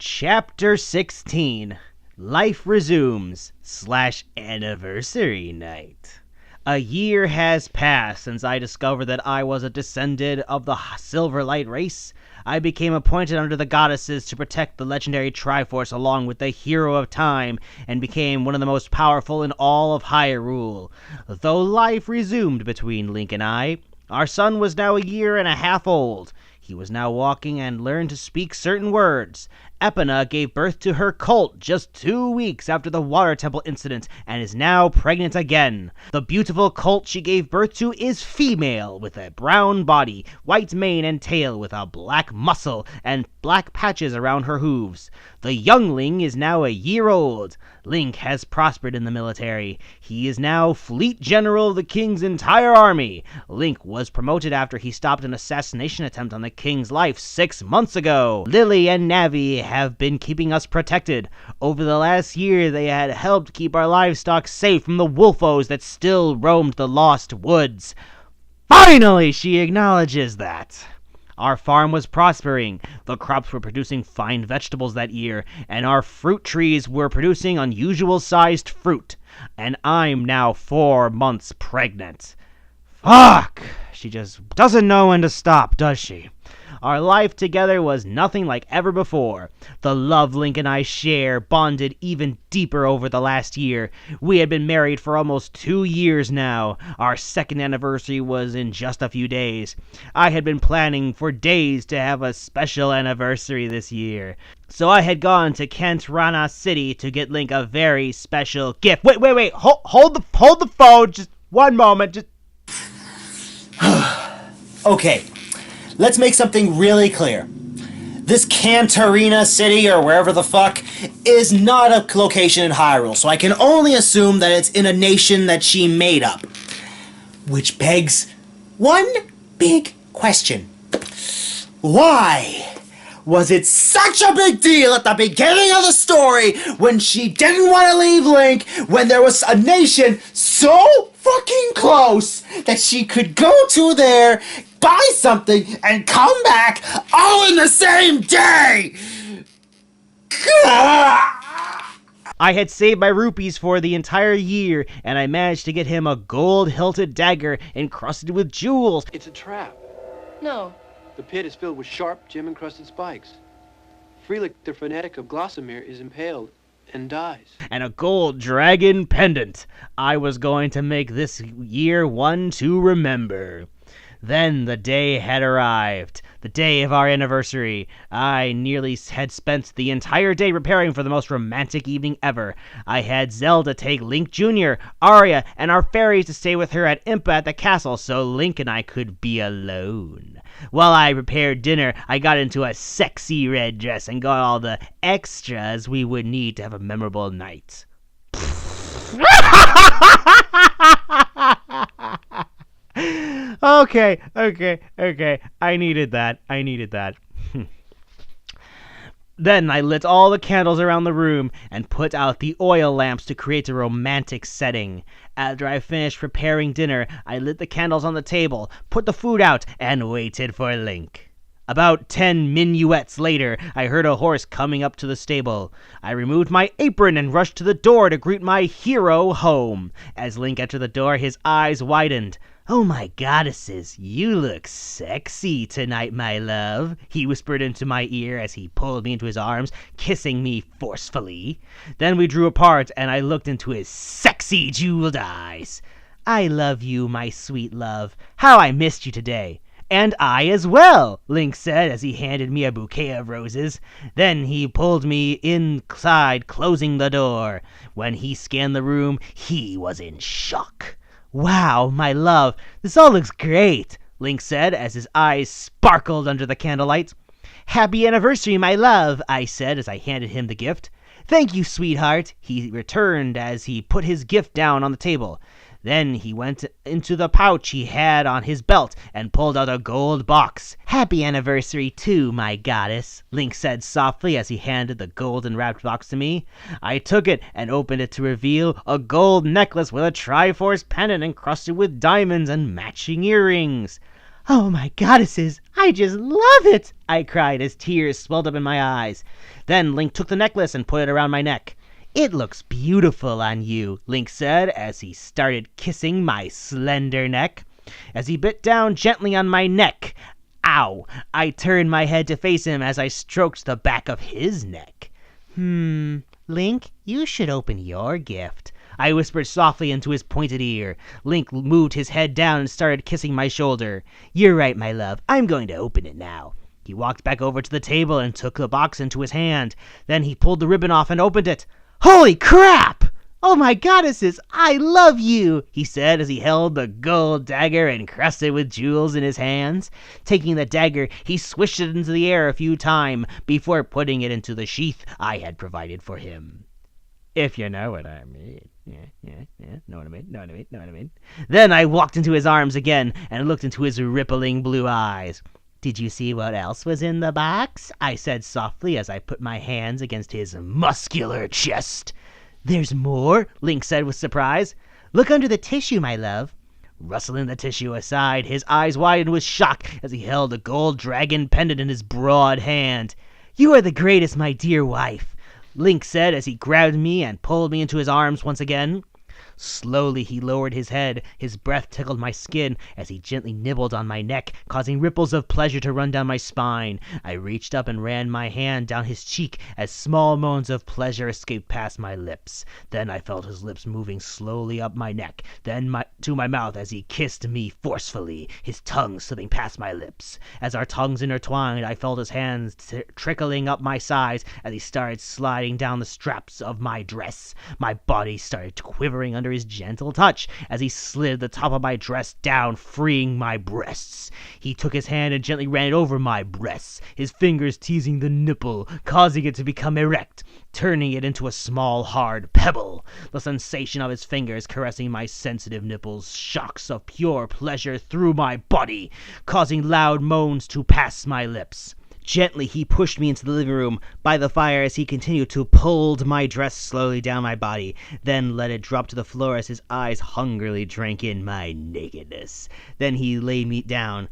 Chapter 16 Life Resumes / Anniversary Night. A year has passed since I discovered that I was a descendant of the Silverlight race. I became appointed under the goddesses to protect the legendary Triforce along with the Hero of Time, and became one of the most powerful in all of Hyrule. Though life resumed between Link and I, our son was now a year and a half old. He was now walking and learned to speak certain words. Epona gave birth to her colt just 2 weeks after the Water Temple incident and is now pregnant again. The beautiful colt she gave birth to is female, with a brown body, white mane and tail with a black muscle and black patches around her hooves. The youngling is now a year old. Link has prospered in the military. He is now Fleet General of the King's entire army. Link was promoted after he stopped an assassination attempt on the King's life 6 months ago. Lily and Navi have been keeping us protected. Over the last year, they had helped keep our livestock safe from the wolfos that still roamed the Lost Woods. Finally, she acknowledges that. Our farm was prospering. The crops were producing fine vegetables that year, and our fruit trees were producing unusual-sized fruit. And I'm now 4 months pregnant. Fuck! She just doesn't know when to stop, does she? Our life together was nothing like ever before. The love Link and I share bonded even deeper over the last year. We had been married for almost 2 years now. Our second anniversary was in just a few days. I had been planning for days to have a special anniversary this year. So I had gone to Kent Rana City to get Link a very special gift. Wait. Hold the phone. Just one moment. Just Okay, let's make something really clear. This Cantarina City, or wherever the fuck, is not a location in Hyrule, so I can only assume that it's in a nation that she made up. Which begs one big question. Why was it such a big deal at the beginning of the story when she didn't want to leave Link, when there was a nation so fucking close that she could go to there, buy something, and come back all in the same day? I had saved my rupees for the entire year, and I managed to get him a gold-hilted dagger encrusted with jewels. It's a trap. No. The pit is filled with sharp, gem-encrusted spikes. Freelik, the fanatic of Glossamere, is impaled and dies. And a gold dragon pendant. I was going to make this year one to remember. Then the day had arrived, the day of our anniversary. I nearly had spent the entire day preparing for the most romantic evening ever. I had Zelda take Link Jr., Arya, and our fairies to stay with her at Impa at the castle so Link and I could be alone. While I prepared dinner, I got into a sexy red dress and got all the extras we would need to have a memorable night. Okay. I needed that. Then I lit all the candles around the room and put out the oil lamps to create a romantic setting. After I finished preparing dinner, I lit the candles on the table, put the food out, and waited for Link. About 10 minuets later, I heard a horse coming up to the stable. I removed my apron and rushed to the door to greet my hero home. As Link entered the door, his eyes widened. "Oh my goddesses, you look sexy tonight, my love," he whispered into my ear as he pulled me into his arms, kissing me forcefully. Then we drew apart, and I looked into his sexy jeweled eyes. "I love you, my sweet love. How I missed you today." "And I as well," Link said as he handed me a bouquet of roses. Then he pulled me inside, closing the door. When he scanned the room, he was in shock. "Wow, my love, this all looks great," Link said as his eyes sparkled under the candlelight. "Happy anniversary, my love," I said as I handed him the gift. "Thank you, sweetheart," he returned as he put his gift down on the table. Then he went into the pouch he had on his belt and pulled out a gold box. "Happy anniversary too, my goddess," Link said softly as he handed the golden-wrapped box to me. I took it and opened it to reveal a gold necklace with a Triforce pendant encrusted with diamonds and matching earrings. "Oh, my goddesses, I just love it!" I cried as tears swelled up in my eyes. Then Link took the necklace and put it around my neck. "It looks beautiful on you," Link said as he started kissing my slender neck. As he bit down gently on my neck, ow, I turned my head to face him as I stroked the back of his neck. Link, you should open your gift," I whispered softly into his pointed ear. Link moved his head down and started kissing my shoulder. "You're right, my love. I'm going to open it now." He walked back over to the table and took the box into his hand. Then he pulled the ribbon off and opened it. "Holy crap! Oh my goddesses, I love you," he said as he held the gold dagger encrusted with jewels in his hands. Taking the dagger, he swished it into the air a few times before putting it into the sheath I had provided for him. If you know what I mean. Know what I mean? Then I walked into his arms again and looked into his rippling blue eyes. "Did you see what else was in the box?" I said softly as I put my hands against his muscular chest. "There's more?" Link said with surprise. "Look under the tissue, my love." Rustling the tissue aside, his eyes widened with shock as he held a gold dragon pendant in his broad hand. "You are the greatest, my dear wife," Link said as he grabbed me and pulled me into his arms once again. Slowly he lowered his head. His breath tickled my skin as he gently nibbled on my neck, causing ripples of pleasure to run down my spine. I reached up and ran my hand down his cheek as small moans of pleasure escaped past my lips. Then I felt his lips moving slowly up my neck, then to my mouth as he kissed me forcefully, his tongue slipping past my lips. As our tongues intertwined, I felt his hands trickling up my sides as he started sliding down the straps of my dress. My body started quivering under his gentle touch as he slid the top of my dress down, freeing my breasts. He took his hand and gently ran it over my breasts, his fingers teasing the nipple, causing it to become erect, turning it into a small, hard pebble. The sensation of his fingers caressing my sensitive nipples, shocks of pure pleasure through my body, causing loud moans to pass my lips. Gently, he pushed me into the living room by the fire as he continued to pull my dress slowly down my body, then let it drop to the floor as his eyes hungrily drank in my nakedness. Then he laid me down,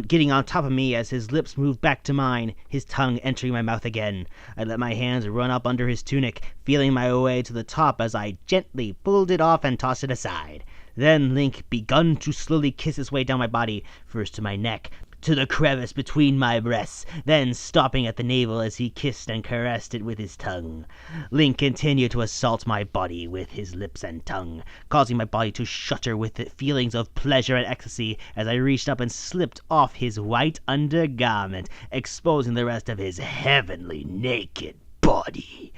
getting on top of me as his lips moved back to mine, his tongue entering my mouth again. I let my hands run up under his tunic, feeling my way to the top as I gently pulled it off and tossed it aside. Then Link begun to slowly kiss his way down my body, first to my neck, to the crevice between my breasts, then stopping at the navel as he kissed and caressed it with his tongue. Link continued to assault my body with his lips and tongue, causing my body to shudder with feelings of pleasure and ecstasy as I reached up and slipped off his white undergarment, exposing the rest of his heavenly naked body.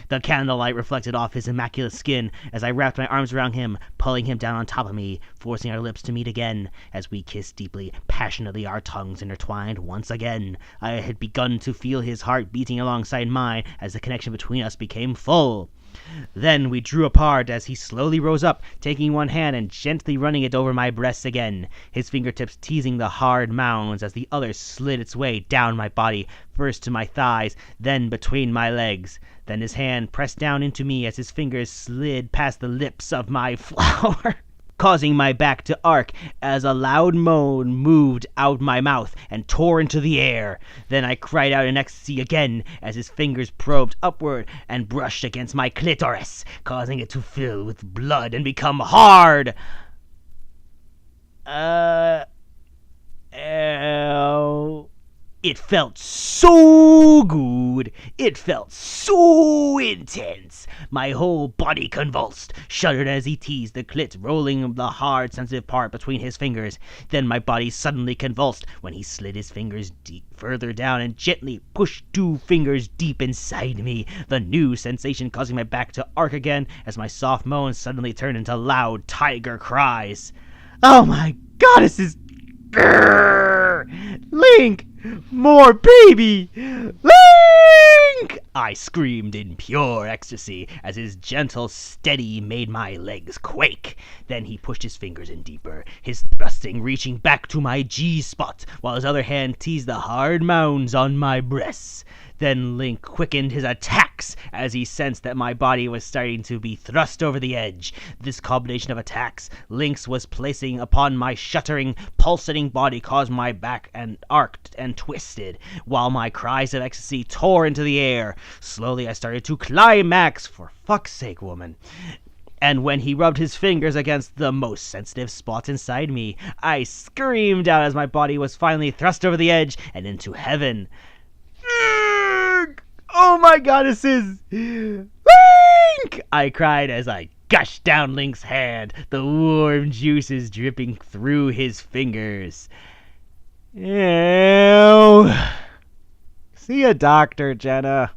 The candlelight reflected off his immaculate skin as I wrapped my arms around him, pulling him down on top of me, forcing our lips to meet again. As we kissed deeply, passionately, our tongues intertwined once again. I had begun to feel his heart beating alongside mine as the connection between us became full. Then we drew apart as he slowly rose up, taking one hand and gently running it over my breasts again, his fingertips teasing the hard mounds as the other slid its way down my body, first to my thighs, then between my legs. Then his hand pressed down into me as his fingers slid past the lips of my flower, causing my back to arc as a loud moan moved out my mouth and tore into the air. Then I cried out in ecstasy again as his fingers probed upward and brushed against my clitoris, causing it to fill with blood and become hard. It felt so good. It felt so intense. My whole body convulsed, shuddered as he teased the clit, rolling the hard, sensitive part between his fingers. Then my body suddenly convulsed when he slid his fingers further down and gently pushed 2 fingers deep inside me, the new sensation causing my back to arc again as my soft moans suddenly turned into loud tiger cries. "Oh my goddesses! Grrr! Link! More baby! Link!" I screamed in pure ecstasy as his gentle steady made my legs quake. Then he pushed his fingers in deeper, his thrusting reaching back to my G-spot, while his other hand teased the hard mounds on my breasts. Then Link quickened his attacks as he sensed that my body was starting to be thrust over the edge. This combination of attacks Link's was placing upon my shuddering, pulsating body caused my back and arced and twisted, while my cries of ecstasy tore into the air. Slowly I started to climax. For fuck's sake, woman. And when he rubbed his fingers against the most sensitive spot inside me, I screamed out as my body was finally thrust over the edge and into heaven. Oh my goddesses! Link! I cried as I gushed down Link's hand, the warm juices dripping through his fingers. Ew. See a doctor, Jenna.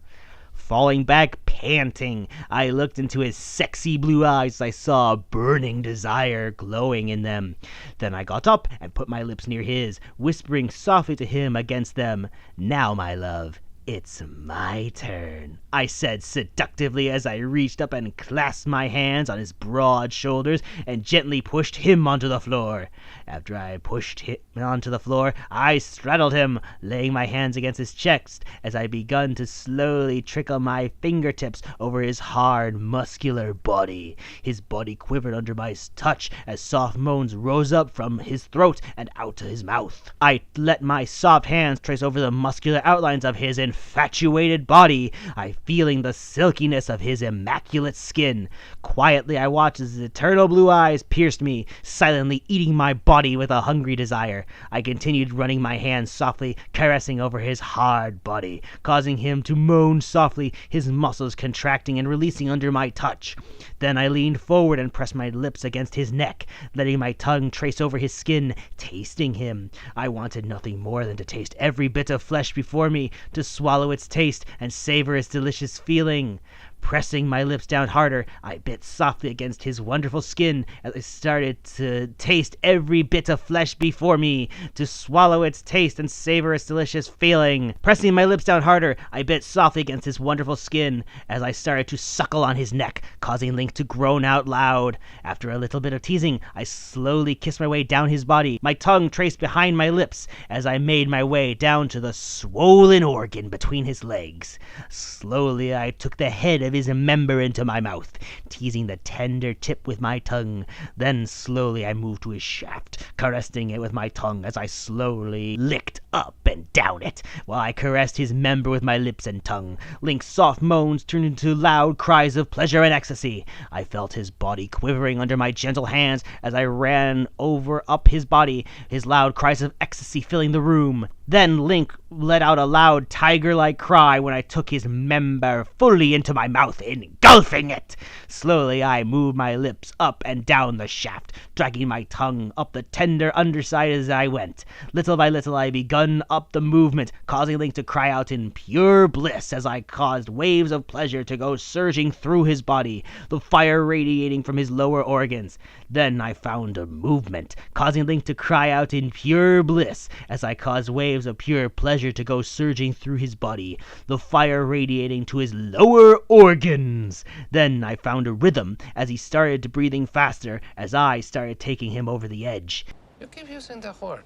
Falling back, panting, I looked into his sexy blue eyes. I saw a burning desire glowing in them. Then I got up and put my lips near his, whispering softly to him against them. Now, my love, it's my turn, I said seductively as I reached up and clasped my hands on his broad shoulders and gently pushed him onto the floor. After I pushed him onto the floor, I straddled him, laying my hands against his chest as I begun to slowly trickle my fingertips over his hard, muscular body. His body quivered under my touch as soft moans rose up from his throat and out to his mouth. I let my soft hands trace over the muscular outlines of his infatuated body, I feeling the silkiness of his immaculate skin. Quietly I watched as his eternal blue eyes pierced me, silently eating my body with a hungry desire. I continued running my hands softly, caressing over his hard body, causing him to moan softly, his muscles contracting and releasing under my touch. Then I leaned forward and pressed my lips against his neck, letting my tongue trace over his skin, tasting him. I wanted nothing more than to taste every bit of flesh before me, to swallow its taste and savor its delicious feeling. Pressing my lips down harder, I bit softly against his wonderful skin as I started to taste every bit of flesh before me, to swallow its taste and savor its delicious feeling. Pressing my lips down harder, I bit softly against his wonderful skin as I started to suckle on his neck, causing Link to groan out loud. After a little bit of teasing, I slowly kissed my way down his body, my tongue traced behind my lips as I made my way down to the swollen organ between his legs. Slowly I took the head of his member into my mouth, teasing the tender tip with my tongue. Then slowly I moved to his shaft, caressing it with my tongue as I slowly licked up and down it, while I caressed his member with my lips and tongue. Link's soft moans turned into loud cries of pleasure and ecstasy. I felt his body quivering under my gentle hands as I ran over up his body, his loud cries of ecstasy filling the room. Then Link let out a loud tiger-like cry when I took his member fully into my mouth, engulfing it. Slowly I moved my lips up and down the shaft, dragging my tongue up the tender underside as I went. Little by little I begun up the movement, causing Link to cry out in pure bliss as I caused waves of pleasure to go surging through his body, the fire radiating from his lower organs. Then I found a movement, causing Link to cry out in pure bliss as I caused waves of pure pleasure to go surging through his body, the fire radiating to his lower organs. Then I found a rhythm as he started breathing faster as I started taking him over the edge. You keep using that word.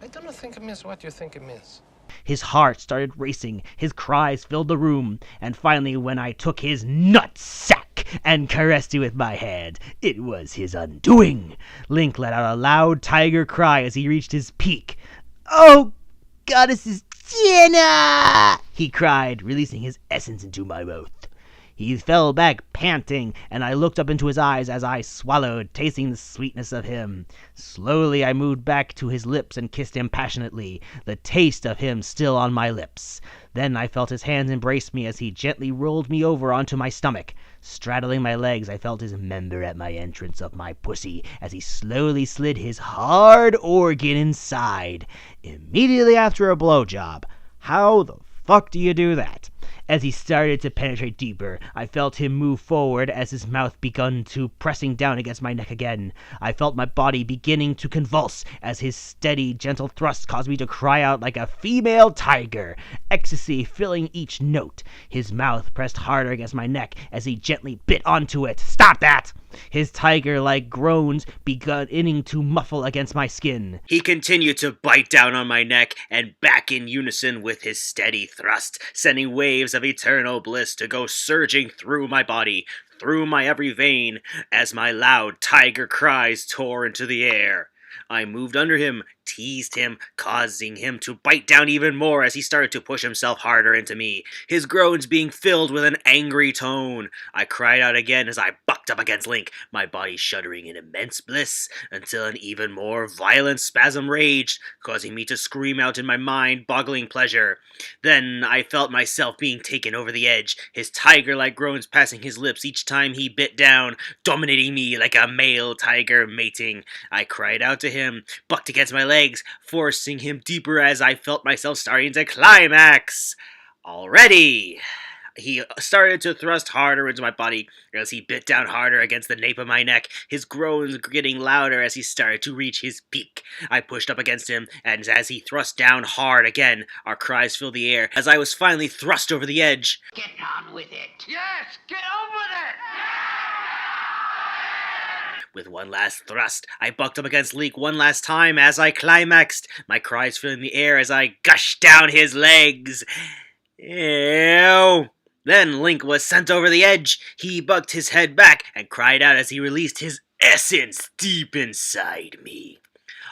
I don't think it means what you think it means. His heart started racing, his cries filled the room, and finally when I took his nutsack and caressed it with my hand, it was his undoing. Link let out a loud tiger cry as he reached his peak. "Oh, Goddesses Jenna!" he cried, releasing his essence into my mouth. He fell back panting, and I looked up into his eyes as I swallowed, tasting the sweetness of him. Slowly I moved back to his lips and kissed him passionately, the taste of him still on my lips. Then I felt his hands embrace me as he gently rolled me over onto my stomach. Straddling my legs, I felt his member at my entrance of my pussy as he slowly slid his hard organ inside. Immediately after a blowjob. How the fuck do you do that? As he started to penetrate deeper, I felt him move forward as his mouth began to pressing down against my neck again. I felt my body beginning to convulse as his steady, gentle thrust caused me to cry out like a female tiger, ecstasy filling each note. His mouth pressed harder against my neck as he gently bit onto it. "Stop that!" his tiger-like groans beginning to muffle against my skin. He continued to bite down on my neck and back in unison with his steady thrust, sending waves of eternal bliss to go surging through my body, through my every vein, as my loud tiger cries tore into the air. I moved under him, teased him, causing him to bite down even more as he started to push himself harder into me, his groans being filled with an angry tone. I cried out again as I bucked up against Link, my body shuddering in immense bliss, until an even more violent spasm raged, causing me to scream out in my mind-boggling pleasure. Then I felt myself being taken over the edge, his tiger-like groans passing his lips each time he bit down, dominating me like a male tiger mating. I cried out to him, bucked against my legs, forcing him deeper as I felt myself starting to climax. Already! He started to thrust harder into my body as he bit down harder against the nape of my neck, his groans getting louder as he started to reach his peak. I pushed up against him, and as he thrust down hard again, our cries filled the air as I was finally thrust over the edge. Get on with it. Yes, get on with it! With one last thrust, I bucked up against Link one last time as I climaxed, my cries filling the air as I gushed down his legs. Ew. Then Link was sent over the edge. He bucked his head back and cried out as he released his essence deep inside me.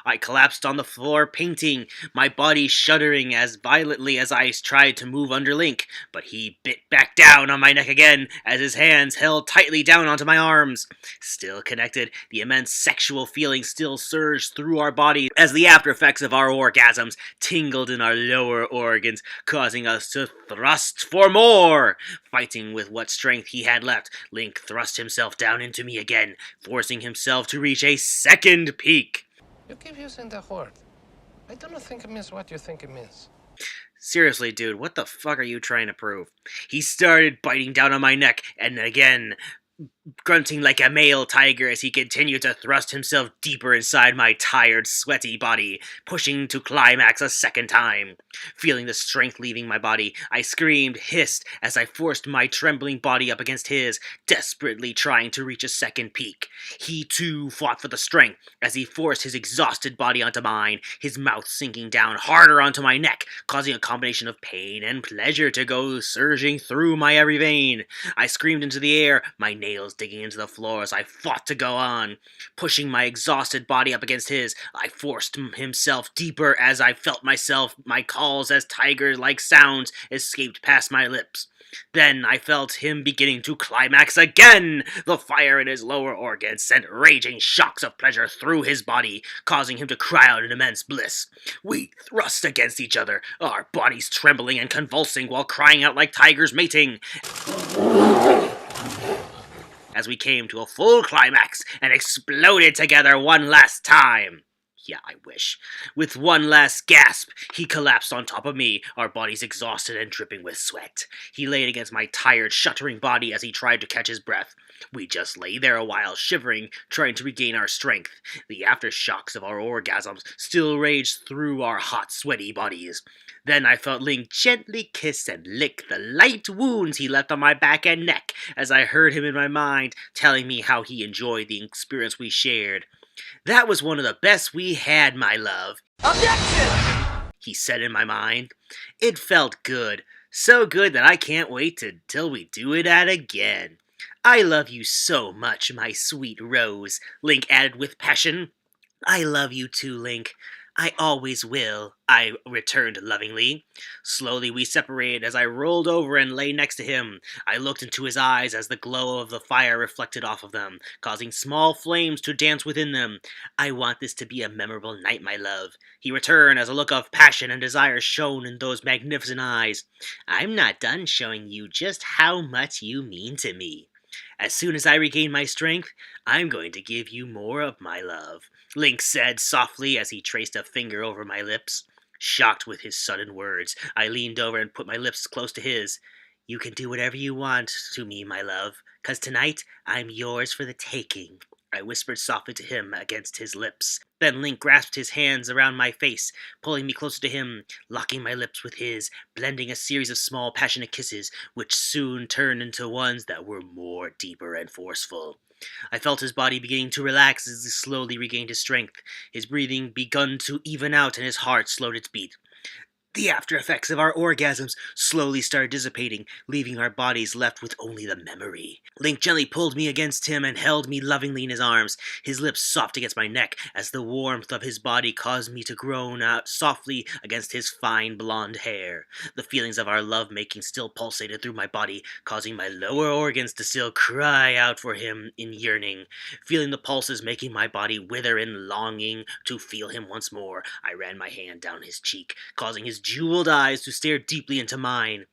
I collapsed on the floor, painting, my body shuddering as violently as I tried to move under Link, but he bit back down on my neck again as his hands held tightly down onto my arms. Still connected, the immense sexual feeling still surged through our body as the after effects of our orgasms tingled in our lower organs, causing us to thrust for more. Fighting with what strength he had left, Link thrust himself down into me again, forcing himself to reach a second peak. You keep using that word. I don't think it means what you think it means. Seriously, dude, what the fuck are you trying to prove? He started biting down on my neck, and again, grunting like a male tiger as he continued to thrust himself deeper inside my tired, sweaty body, pushing to climax a second time. Feeling the strength leaving my body, I screamed, hissed, as I forced my trembling body up against his, desperately trying to reach a second peak. He, too, fought for the strength, as he forced his exhausted body onto mine, his mouth sinking down harder onto my neck, causing a combination of pain and pleasure to go surging through my every vein. I screamed into the air, my nails digging into the floor as I fought to go on. Pushing my exhausted body up against his, I forced himself deeper as I felt my calls as tiger-like sounds escaped past my lips. Then I felt him beginning to climax again. The fire in his lower organs sent raging shocks of pleasure through his body, causing him to cry out in immense bliss. We thrust against each other, our bodies trembling and convulsing while crying out like tigers mating, as we came to a full climax and exploded together one last time. Yeah, I wish. With one last gasp, he collapsed on top of me, our bodies exhausted and dripping with sweat. He laid against my tired, shuddering body as he tried to catch his breath. We just lay there a while, shivering, trying to regain our strength. The aftershocks of our orgasms still raged through our hot, sweaty bodies. Then I felt Link gently kiss and lick the light wounds he left on my back and neck, as I heard him in my mind, telling me how he enjoyed the experience we shared. "That was one of the best we had, my love," Objection! he said in my mind. It felt good. So good that I can't wait till we do it again. "I love you so much, my sweet Rose," Link added with passion. "I love you too, Link. I always will," I returned lovingly. Slowly we separated as I rolled over and lay next to him. I looked into his eyes as the glow of the fire reflected off of them, causing small flames to dance within them. "I want this to be a memorable night, my love," he returned as a look of passion and desire shone in those magnificent eyes. "I'm not done showing you just how much you mean to me. As soon as I regain my strength, I'm going to give you more of my love," Link said softly as he traced a finger over my lips. Shocked with his sudden words, I leaned over and put my lips close to his. "You can do whatever you want to me, my love, 'cause tonight I'm yours for the taking," I whispered softly to him against his lips. Then Link grasped his hands around my face, pulling me closer to him, locking my lips with his, blending a series of small, passionate kisses, which soon turned into ones that were more deeper and forceful. I felt his body beginning to relax as he slowly regained his strength. His breathing begun to even out and his heart slowed its beat. The after effects of our orgasms slowly started dissipating, leaving our bodies left with only the memory. Link gently pulled me against him and held me lovingly in his arms, his lips soft against my neck as the warmth of his body caused me to groan out softly against his fine blonde hair. The feelings of our love-making still pulsated through my body, causing my lower organs to still cry out for him in yearning. Feeling the pulses making my body wither in longing to feel him once more, I ran my hand down his cheek, causing his jeweled eyes to stare deeply into mine.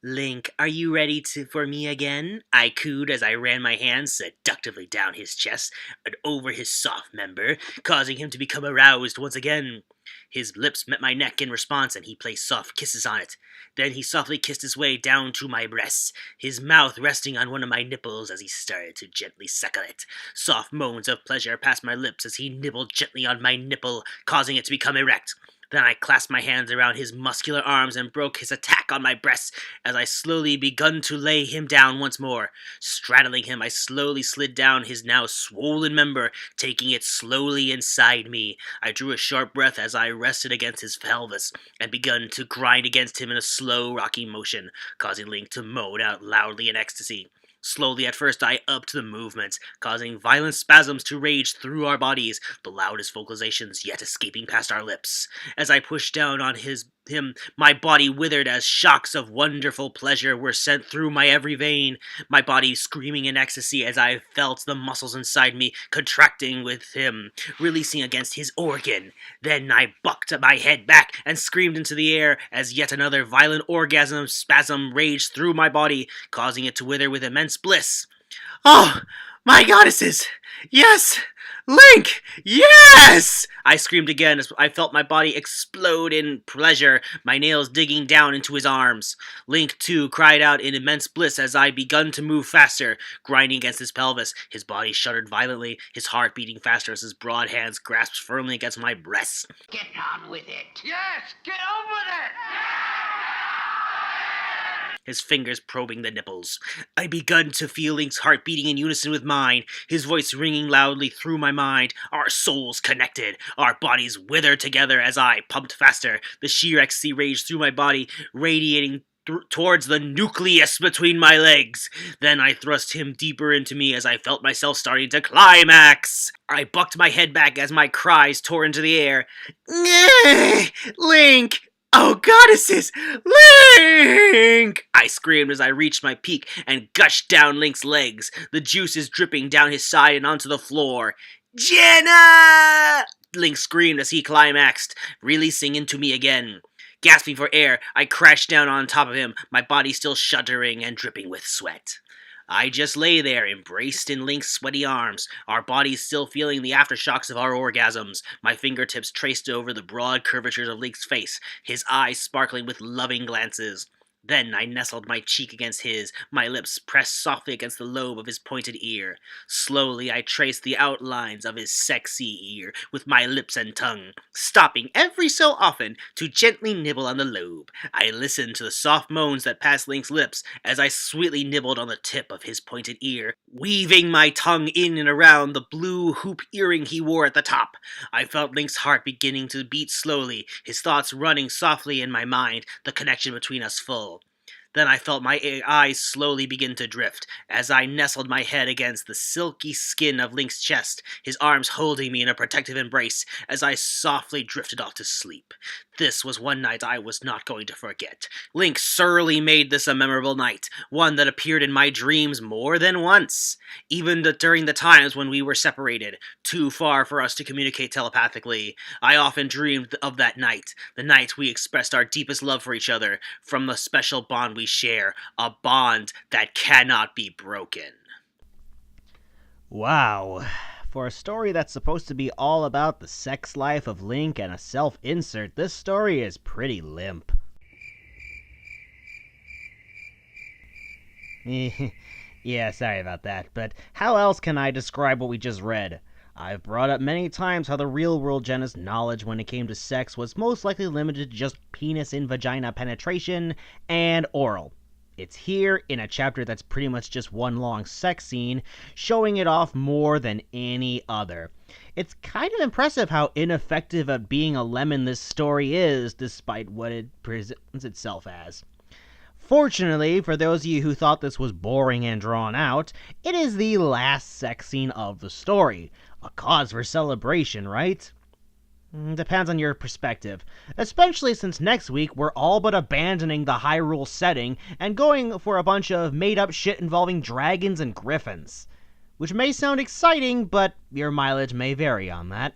Link, are you ready for me again? I cooed as I ran my hands seductively down his chest and over his soft member, causing him to become aroused once again. His lips met my neck in response, and he placed soft kisses on it. Then he softly kissed his way down to my breasts, his mouth resting on one of my nipples as he started to gently suckle it. Soft moans of pleasure passed my lips as he nibbled gently on my nipple, causing it to become erect. Then I clasped my hands around his muscular arms and broke his attack on my breasts as I slowly begun to lay him down once more. Straddling him, I slowly slid down his now swollen member, taking it slowly inside me. I drew a sharp breath as I rested against his pelvis and begun to grind against him in a slow, rocking motion, causing Link to moan out loudly in ecstasy. Slowly at first I upped the movements, causing violent spasms to rage through our bodies, the loudest vocalizations yet escaping past our lips. As I pushed down on him, my body withered as shocks of wonderful pleasure were sent through my every vein, my body screaming in ecstasy as I felt the muscles inside me contracting with him, releasing against his organ. Then I bucked my head back and screamed into the air as yet another violent orgasm spasm raged through my body, causing it to wither with immense bliss. Oh, my goddesses! Yes! Link! Yes! I screamed again as I felt my body explode in pleasure, my nails digging down into his arms. Link, too, cried out in immense bliss as I begun to move faster, grinding against his pelvis. His body shuddered violently, his heart beating faster as his broad hands grasped firmly against my breasts. Get on with it. Yes, get on with it! His fingers probing the nipples. I begun to feel Link's heart beating in unison with mine, his voice ringing loudly through my mind. Our souls connected, our bodies withered together as I pumped faster. The sheer ecstasy raged through my body, radiating towards the nucleus between my legs. Then I thrust him deeper into me as I felt myself starting to climax. I bucked my head back as my cries tore into the air. Link! Oh, goddesses! Link! I screamed as I reached my peak and gushed down Link's legs, the juices dripping down his side and onto the floor. Jenna! Link screamed as he climaxed, releasing into me again. Gasping for air, I crashed down on top of him, my body still shuddering and dripping with sweat. I just lay there, embraced in Link's sweaty arms, our bodies still feeling the aftershocks of our orgasms, my fingertips traced over the broad curvatures of Link's face, his eyes sparkling with loving glances. Then I nestled my cheek against his, my lips pressed softly against the lobe of his pointed ear. Slowly I traced the outlines of his sexy ear with my lips and tongue, stopping every so often to gently nibble on the lobe. I listened to the soft moans that passed Link's lips as I sweetly nibbled on the tip of his pointed ear, weaving my tongue in and around the blue hoop earring he wore at the top. I felt Link's heart beginning to beat slowly, his thoughts running softly in my mind, the connection between us full. Then I felt my eyes slowly begin to drift, as I nestled my head against the silky skin of Link's chest, his arms holding me in a protective embrace, as I softly drifted off to sleep. This was one night I was not going to forget. Link surely made this a memorable night, one that appeared in my dreams more than once. Even during the times when we were separated, too far for us to communicate telepathically, I often dreamed of that night, the night we expressed our deepest love for each other, from the special bond we share, a bond that cannot be broken. Wow. For a story that's supposed to be all about the sex life of Link and a self-insert, this story is pretty limp. Yeah, sorry about that, but how else can I describe what we just read? I've brought up many times how the real world Jenna's knowledge when it came to sex was most likely limited to just penis in vagina penetration and oral. It's here in a chapter that's pretty much just one long sex scene, showing it off more than any other. It's kind of impressive how ineffective at being a lemon this story is, despite what it presents itself as. Fortunately, for those of you who thought this was boring and drawn out, it is the last sex scene of the story. A cause for celebration, right? Depends on your perspective, especially since next week we're all but abandoning the Hyrule setting and going for a bunch of made-up shit involving dragons and griffins. Which may sound exciting, but your mileage may vary on that.